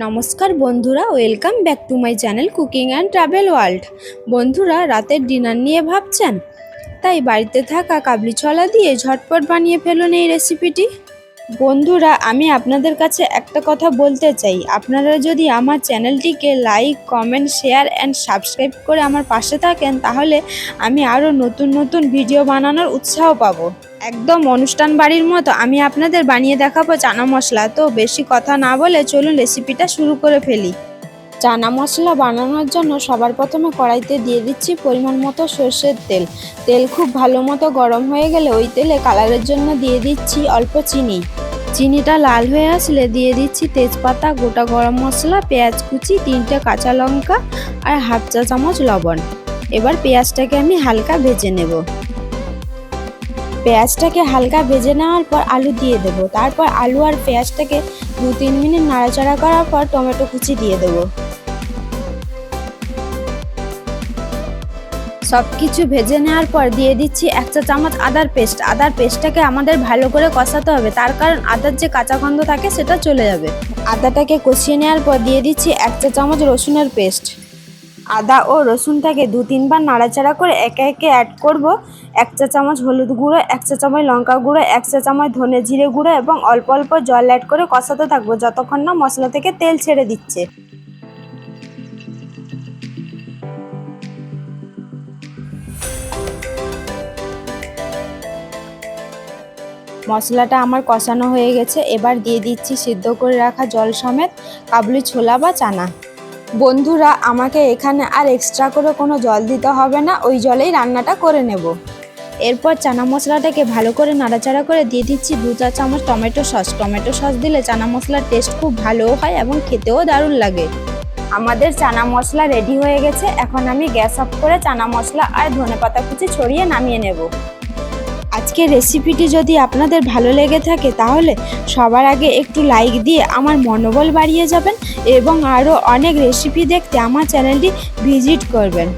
নমস্কার বন্ধুরা, welcome back to my channel cooking and travel world. বন্ধুরা, রাতের ডিনার নিয়ে ভাবছেন? তাই বাড়িতে থাকা কাবলি ছোলা দিয়ে ঝটপট বানিয়ে ফেলুন এই রেসিপিটি। বন্ধুরা, আমি আপনাদের কাছে একটা কথা বলতে চাই, আপনারা যদি আমার চ্যানেলটিকে like, comment, share and subscribe করে আমার পাশে থাকেন, তাহলে আমি আরও নতুন নতুন ভিডিও বানানোর উৎসাহ পাবো। একদম অনুষ্ঠান বাড়ির মতো আমি আপনাদের বানিয়ে দেখাবো চানা মশলা। তো বেশি কথা না বলে চলুন রেসিপিটা শুরু করে ফেলি। চানা মশলা বানানোর জন্য সবার প্রথমে কড়াইতে দিয়ে দিচ্ছি পরিমাণ মতো সর্ষের তেল। তেল খুব ভালো মতো গরম হয়ে গেলে ওই তেলে কালারের জন্য দিয়ে দিচ্ছি অল্প চিনি। চিনিটা লাল হয়ে আসলে দিয়ে দিচ্ছি তেজপাতা, গোটা গরম মশলা, পেঁয়াজ কুচি, 3টে কাঁচা লঙ্কা আর হাফ চা চামচ লবণ। এবার পেঁয়াজটাকে আমি হালকা ভেজে নেব। পেঁয়াজটাকে হালকা ভেজে নেওয়ার পর আলু দিয়ে দেবো। তারপর আলু আর পেঁয়াজটাকে 2-3 মিনিট নাড়াচাড়া করার পর টমেটো কুচি দিয়ে দেবো। সব কিছু ভেজে নেওয়ার পর দিয়ে দিচ্ছি 1 চা চামচ আদার পেস্ট। আদার পেস্টটাকে আমাদের ভালো করে কষাতে হবে, তার কারণ আদার যে কাঁচা গন্ধ থাকে সেটা চলে যাবে। আদাটাকে কষিয়ে নেওয়ার পর দিয়ে দিচ্ছি 1 চা চামচ রসুনের পেস্ট। আদা ও রসুনটাকে 2-3 বার নাড়াচাড়া করে একে একে অ্যাড করব 1 চা চামচ হলুদ গুঁড়ো, 1 চা চামচ লঙ্কা গুঁড়ো, 1 চা চামচ ধনে জিরে গুঁড়ো এবং অল্প অল্প জল অ্যাড করে কষাতে থাকবো যতক্ষণ না মশলা থেকে তেল ছেড়ে দিচ্ছে। মশলাটা আমার কষানো হয়ে গেছে। এবার দিয়ে দিচ্ছি সিদ্ধ করে রাখা জল সমেত কাবলি ছোলা বা চানা। বন্ধুরা, আমাকে এখানে আর এক্সট্রা করে কোনো জল দিতে হবে না, ওই জলেই রান্নাটা করে নেব। এরপর চানা মশলাটাকে ভালো করে নাড়াচাড়া করে দিয়ে দিচ্ছি 2 চা চামচ টমেটো সস। টমেটো সস দিলে চানা মশলার টেস্ট খুব ভালোও হয় এবং খেতেও দারুণ লাগে। আমাদের চানা মশলা রেডি হয়ে গেছে। এখন আমি গ্যাস অফ করে চানা মশলা আর ধনেপাতা কুচি ছড়িয়ে নামিয়ে নেব। আজকের রেসিপিটি যদি আপনাদের ভালো লেগে থাকে তাহলে সবার আগে একটু লাইক দিয়ে আমার মনোবল বাড়িয়ে যাবেন এবং আরও অনেক রেসিপি দেখতে আমার চ্যানেলটি ভিজিট করবেন।